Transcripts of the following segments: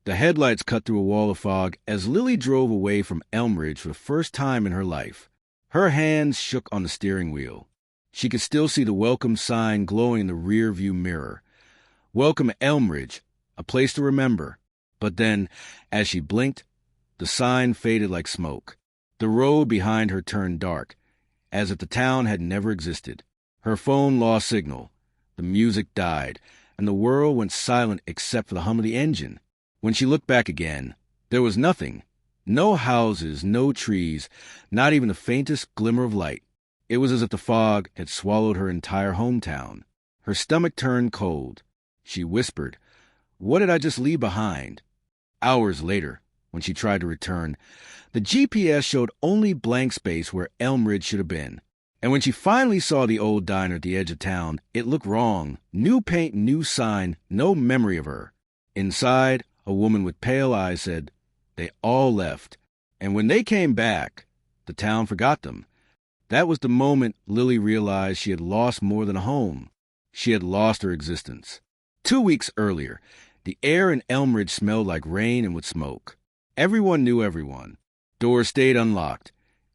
The headlights cut through a wall of fog as Lily drove away from Elmridge for the first time in her life. Her hands shook on the steering wheel. She could still see the welcome sign glowing in the rear-view mirror. Welcome Elmridge, a place to remember. But then, as she blinked, the sign faded like smoke. The road behind her turned dark, as if the town had never existed. Her phone lost signal. The music died, and the world went silent except for the hum of the engine. When she looked back again, there was nothing. No houses, no trees, not even the faintest glimmer of light. It was as if the fog had swallowed her entire hometown. Her stomach turned cold. She whispered, "What did I just leave behind?" Hours later, when she tried to return, the GPS showed only blank space where Elmridge should have been. And when she finally saw the old diner at the edge of town, it looked wrong. New paint, new sign, no memory of her. Inside, a woman with pale eyes said, "They all left. And when they came back, the town forgot them." That was the moment Lily realized she had lost more than a home. She had lost her existence. 2 weeks earlier, the air in Elmridge smelled like rain and would smoke. Everyone knew everyone. Doors stayed unlocked.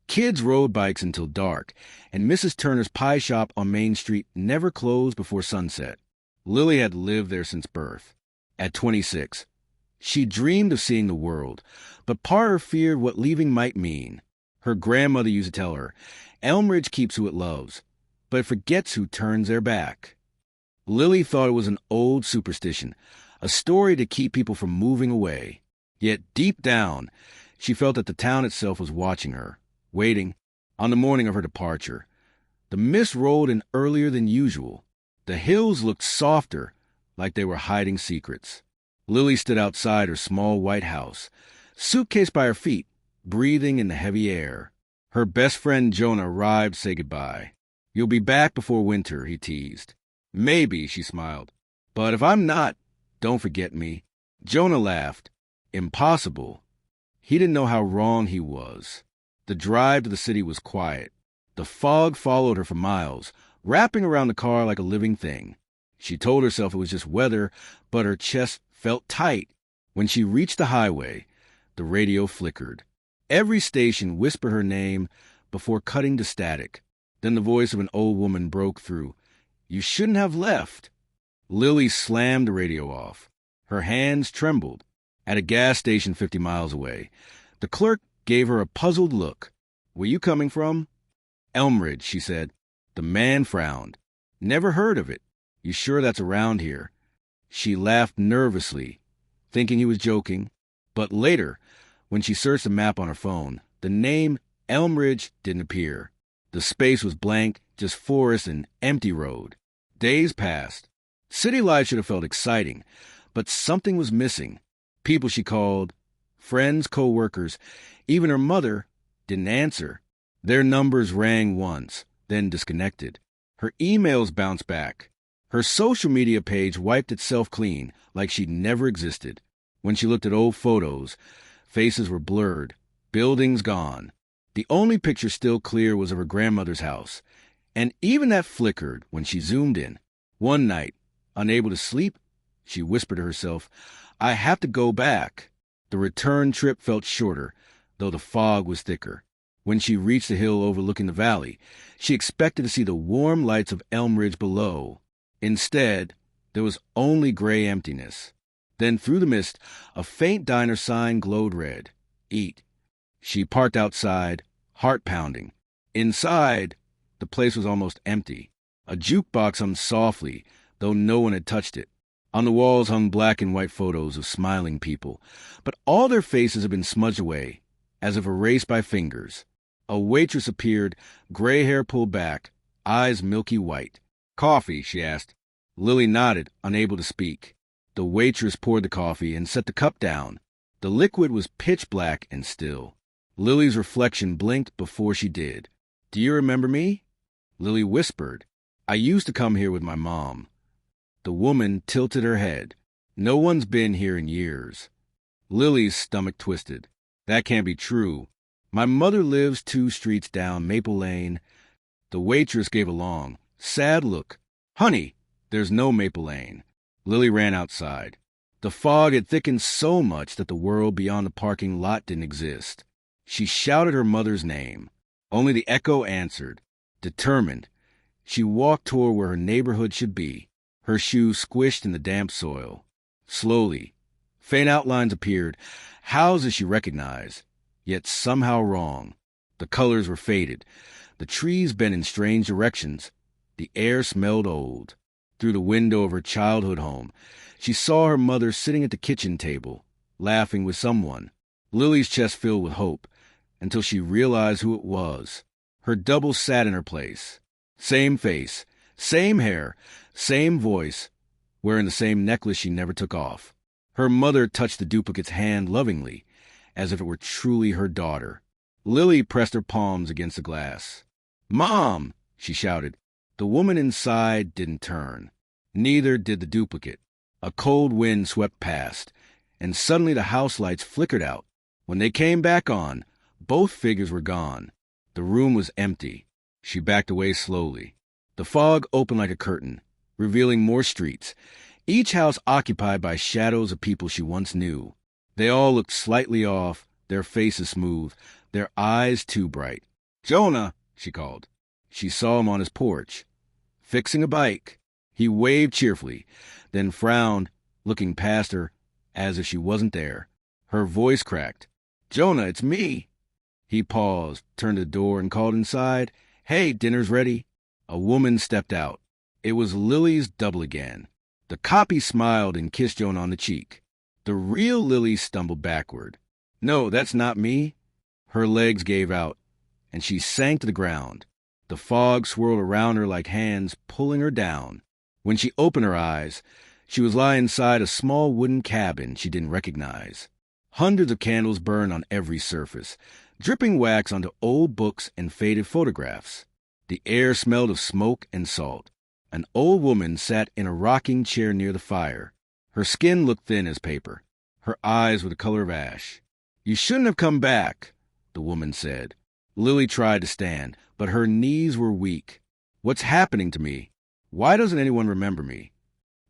Kids rode bikes until dark, and Mrs. Turner's pie shop on Main Street never closed before sunset. Lily had lived there since birth. At 26, she dreamed of seeing the world, but part of her feared what leaving might mean. Her grandmother used to tell her, "Elmridge keeps who it loves, but it forgets who turns their back." Lily thought it was an old superstition, a story to keep people from moving away. Yet deep down, she felt that the town itself was watching her, waiting. On the morning of her departure, the mist rolled in earlier than usual. The hills looked softer, like they were hiding secrets. Lily stood outside her small white house, suitcase by her feet, breathing in the heavy air. Her best friend Jonah arrived to say goodbye. "You'll be back before winter," he teased. "Maybe," she smiled. "But if I'm not, don't forget me." Jonah laughed. Impossible. He didn't know how wrong he was. The drive to the city was quiet. The fog followed her for miles, wrapping around the car like a living thing. She told herself it was just weather, but her chest felt tight. When she reached the highway, the radio flickered. Every station whispered her name before cutting to static. Then the voice of an old woman broke through. "You shouldn't have left." Lily slammed the radio off. Her hands trembled. At a gas station 50 miles away, the clerk gave her a puzzled look. "Where you coming from?" "Elmridge," she said. The man frowned. "Never heard of it. You sure that's around here?" She laughed nervously, thinking he was joking. But later, when she searched the map on her phone, the name Elmridge didn't appear. The space was blank, just forest and empty road. Days passed. City life should have felt exciting, but something was missing. People she called, friends, co-workers, even her mother, didn't answer. Their numbers rang once, then disconnected. Her emails bounced back. Her social media page wiped itself clean, like she'd never existed. When she looked at old photos, faces were blurred, buildings gone. The only picture still clear was of her grandmother's house, and even that flickered when she zoomed in. One night, unable to sleep, she whispered to herself, "I have to go back." The return trip felt shorter, though the fog was thicker. When she reached the hill overlooking the valley, she expected to see the warm lights of Elmridge below. Instead, there was only gray emptiness. Then through the mist, a faint diner sign glowed red. "Eat." She parked outside, heart pounding. Inside, the place was almost empty. A jukebox hummed softly, though no one had touched it. On the walls hung black and white photos of smiling people, but all their faces had been smudged away, as if erased by fingers. A waitress appeared, gray hair pulled back, eyes milky white. "Coffee?" she asked. Lily nodded, unable to speak. The waitress poured the coffee and set the cup down. The liquid was pitch black and still. Lily's reflection blinked before she did. "Do you remember me?" Lily whispered. "I used to come here with my mom." The woman tilted her head. "No one's been here in years." Lily's stomach twisted. "That can't be true. My mother lives 2 streets down Maple Lane." The waitress gave a long, sad look. "Honey, there's no Maple Lane." Lily ran outside. The fog had thickened so much that the world beyond the parking lot didn't exist. She shouted her mother's name. Only the echo answered. Determined, she walked toward where her neighborhood should be, her shoes squished in the damp soil. Slowly, faint outlines appeared, houses she recognized, yet somehow wrong. The colors were faded. The trees bent in strange directions. The air smelled old. Through the window of her childhood home, she saw her mother sitting at the kitchen table, laughing with someone. Lily's chest filled with hope, until she realized who it was. Her double sat in her place. Same face, same hair, same voice, wearing the same necklace she never took off. Her mother touched the duplicate's hand lovingly, as if it were truly her daughter. Lily pressed her palms against the glass. "Mom!" she shouted. The woman inside didn't turn. Neither did the duplicate. A cold wind swept past, and suddenly the house lights flickered out. When they came back on, both figures were gone. The room was empty. She backed away slowly. The fog opened like a curtain, revealing more streets, each house occupied by shadows of people she once knew. They all looked slightly off, their faces smooth, their eyes too bright. "Jonah!" she called. She saw him on his porch, fixing a bike. He waved cheerfully, then frowned, looking past her as if she wasn't there. Her voice cracked. "Jonah, it's me." He paused, turned the door, and called inside, "Hey, dinner's ready." A woman stepped out. It was Lily's double again. The copy smiled and kissed Jonah on the cheek. The real Lily stumbled backward. "No, that's not me." Her legs gave out, and she sank to the ground. The fog swirled around her like hands pulling her down. When she opened her eyes, she was lying inside a small wooden cabin she didn't recognize. Hundreds of candles burned on every surface, dripping wax onto old books and faded photographs. The air smelled of smoke and salt. An old woman sat in a rocking chair near the fire. Her skin looked thin as paper. Her eyes were the color of ash. "You shouldn't have come back," the woman said. Lily tried to stand, but her knees were weak. "What's happening to me? Why doesn't anyone remember me?"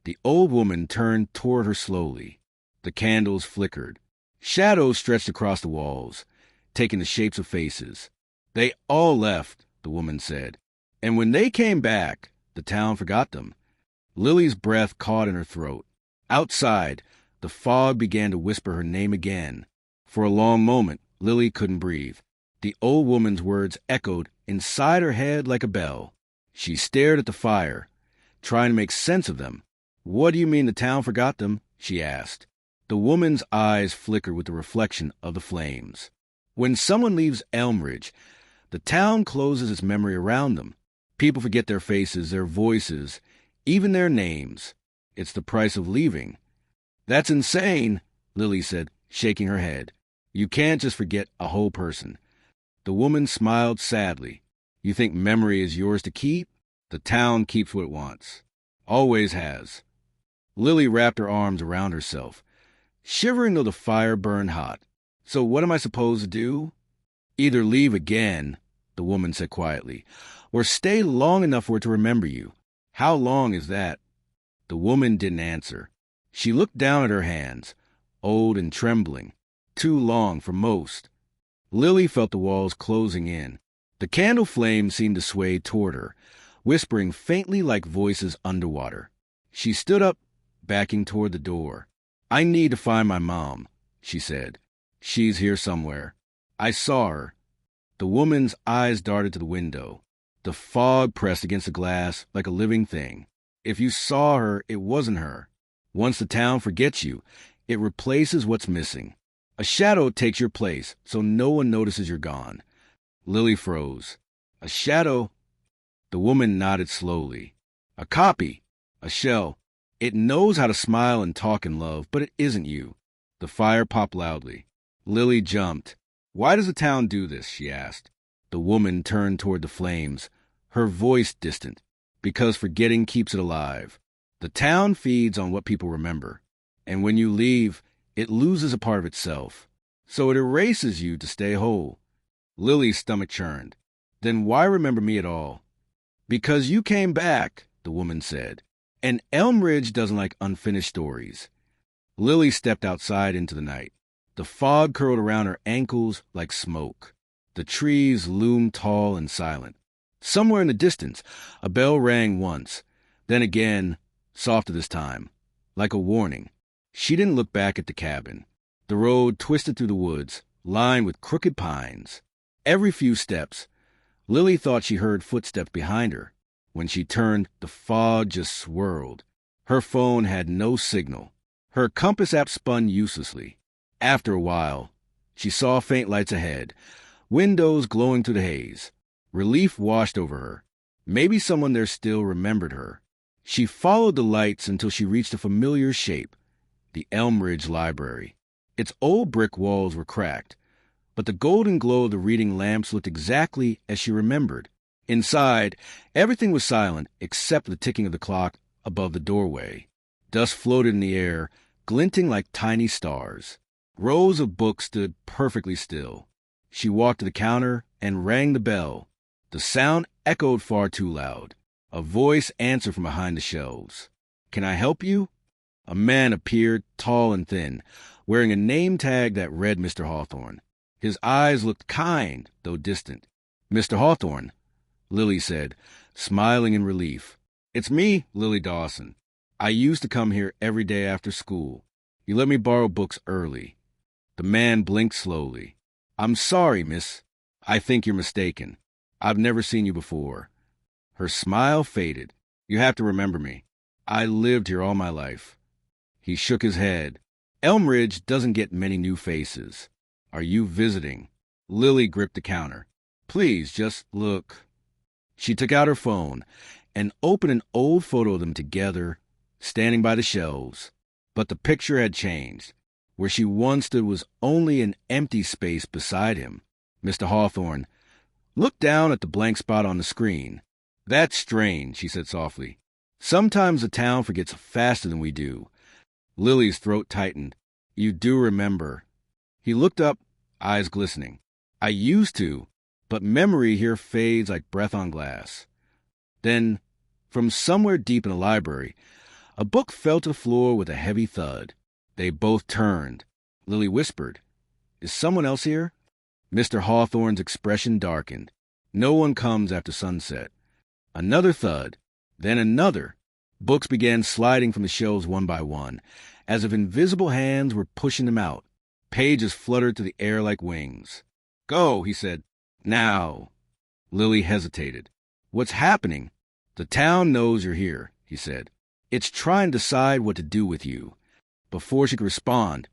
The old woman turned toward her slowly. The candles flickered. Shadows stretched across the walls, taking the shapes of faces. "They all left," the woman said. "And when they came back, the town forgot them." Lily's breath caught in her throat. Outside, the fog began to whisper her name again. For a long moment, Lily couldn't breathe. The old woman's words echoed inside her head like a bell. She stared at the fire, trying to make sense of them. "What do you mean the town forgot them?" she asked. The woman's eyes flickered with the reflection of the flames. "When someone leaves Elmridge, the town closes its memory around them. People forget their faces, their voices, even their names. It's the price of leaving." "That's insane," Lily said, shaking her head. "You can't just forget a whole person." The woman smiled sadly. "You think memory is yours to keep? The town keeps what it wants. Always has." Lily wrapped her arms around herself, shivering though the fire burned hot. "So what am I supposed to do?" "Either leave again," the woman said quietly, "or stay long enough for it to remember you. How long is that?" The woman didn't answer. She looked down at her hands, old and trembling. Too long for most. Lily felt the walls closing in. The candle flame seemed to sway toward her, whispering faintly like voices underwater. She stood up, backing toward the door. "I need to find my mom," she said. "She's here somewhere. I saw her." The woman's eyes darted to the window. The fog pressed against the glass like a living thing. If you saw her, it wasn't her. Once the town forgets you, it replaces what's missing. A shadow takes your place, so no one notices you're gone. Lily froze. "A shadow?" The woman nodded slowly. "A copy. A shell. It knows how to smile and talk and love, but it isn't you." The fire popped loudly. Lily jumped. "Why does the town do this?" she asked. The woman turned toward the flames, her voice distant. "Because forgetting keeps it alive. The town feeds on what people remember. And when you leave, it loses a part of itself. So it erases you to stay whole." Lily's stomach churned. "Then why remember me at all?" "Because you came back," the woman said. "And Elmridge doesn't like unfinished stories." Lily stepped outside into the night. The fog curled around her ankles like smoke. The trees loomed tall and silent. Somewhere in the distance, a bell rang once, then again, softer this time, like a warning. She didn't look back at the cabin. The road twisted through the woods, lined with crooked pines. Every few steps, Lily thought she heard footsteps behind her. When she turned, the fog just swirled. Her phone had no signal. Her compass app spun uselessly. After a while, she saw faint lights ahead, windows glowing through the haze. Relief washed over her. Maybe someone there still remembered her. She followed the lights until she reached a familiar shape, the Elmridge Library. Its old brick walls were cracked, but the golden glow of the reading lamps looked exactly as she remembered. Inside, everything was silent except the ticking of the clock above the doorway. Dust floated in the air, glinting like tiny stars. Rows of books stood perfectly still. She walked to the counter and rang the bell. The sound echoed far too loud. A voice answered from behind the shelves. "Can I help you?" A man appeared, tall and thin, wearing a name tag that read Mr. Hawthorne. His eyes looked kind, though distant. "Mr. Hawthorne," Lily said, smiling in relief. "It's me, Lily Dawson. I used to come here every day after school. You let me borrow books early." The man blinked slowly. "I'm sorry, miss. I think you're mistaken. I've never seen you before." Her smile faded. "You have to remember me. I lived here all my life." He shook his head. "Elmridge doesn't get many new faces. Are you visiting?" Lily gripped the counter. "Please, just look." She took out her phone and opened an old photo of them together, standing by the shelves. But the picture had changed. Where she once stood was only an empty space beside him. Mr. Hawthorne looked down at the blank spot on the screen. "That's strange," she said softly. "Sometimes the town forgets faster than we do." Lily's throat tightened. "You do remember." He looked up, eyes glistening. "I used to, but memory here fades like breath on glass." Then, from somewhere deep in the library, a book fell to the floor with a heavy thud. They both turned. Lily whispered, "Is someone else here?" Mr. Hawthorne's expression darkened. "No one comes after sunset." Another thud, then another. Books began sliding from the shelves one by one, as if invisible hands were pushing them out. Pages fluttered through the air like wings. "Go," he said. "Now." Lily hesitated. "What's happening?" "The town knows you're here," he said. "It's trying to decide what to do with you." Before she could respond,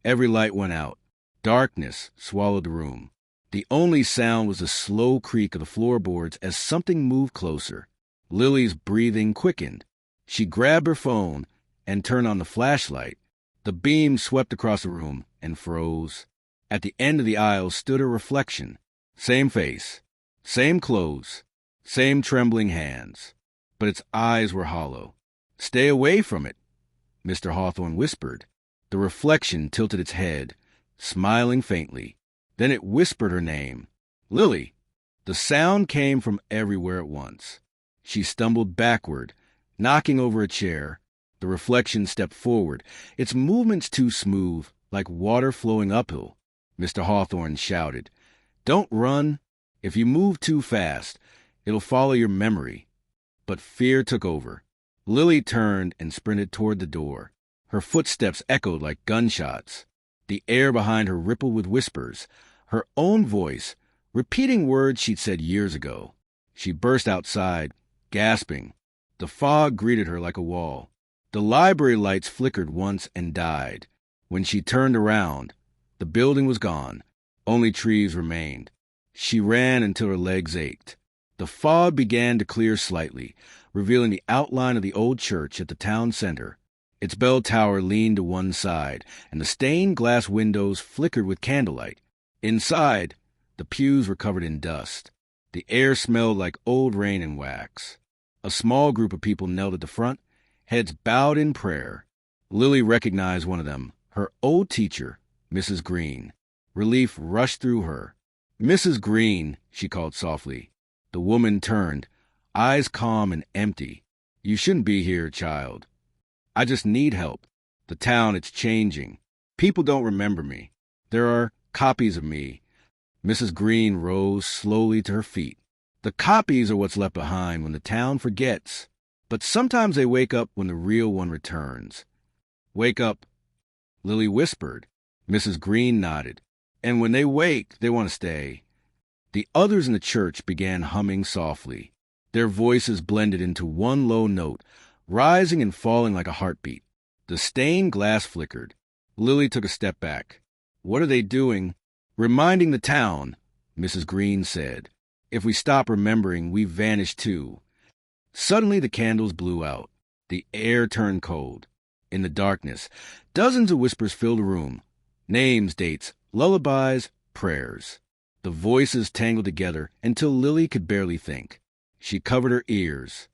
every light went out. Darkness swallowed the room. The only sound was the slow creak of the floorboards as something moved closer. Lily's breathing quickened. She grabbed her phone and turned on the flashlight. The beam swept across the room and froze. At the end of the aisle stood her reflection. Same face, same clothes, same trembling hands. But its eyes were hollow. "Stay away from it," Mr. Hawthorne whispered. The reflection tilted its head, smiling faintly. Then it whispered her name. "Lily." The sound came from everywhere at once. She stumbled backward, knocking over a chair. The reflection stepped forward, its movements too smooth, like water flowing uphill. Mr. Hawthorne shouted, "Don't run. If you move too fast, it'll follow your memory." But fear took over. Lily turned and sprinted toward the door. Her footsteps echoed like gunshots. The air behind her rippled with whispers, her own voice, repeating words she'd said years ago. She burst outside, gasping. The fog greeted her like a wall. The library lights flickered once and died. When she turned around, the building was gone. Only trees remained. She ran until her legs ached. The fog began to clear slightly, revealing the outline of the old church at the town center. Its bell tower leaned to one side, and the stained glass windows flickered with candlelight. Inside, the pews were covered in dust. The air smelled like old rain and wax. A small group of people knelt at the front, heads bowed in prayer. Lily recognized one of them, her old teacher, Mrs. Green. Relief rushed through her. "Mrs. Green," she called softly. The woman turned, eyes calm and empty. "You shouldn't be here, child." "I just need help." The town, it's changing. People don't remember me. There are copies of me. Mrs. Green rose slowly to her feet. The copies are what's left behind when the town forgets. But sometimes they wake up when the real one returns. Wake up, Lily whispered. Mrs. Green nodded. And when they wake, they want to stay. The others in the church began humming softly. Their voices blended into one low note, rising and falling like a heartbeat. The stained glass flickered. Lily took a step back. What are they doing? Reminding the town, Mrs. Green said. If we stop remembering, we vanish too. Suddenly the candles blew out. The air turned cold. In the darkness, dozens of whispers filled the room. Names, dates, lullabies, prayers. The voices tangled together until Lily could barely think. She covered her ears.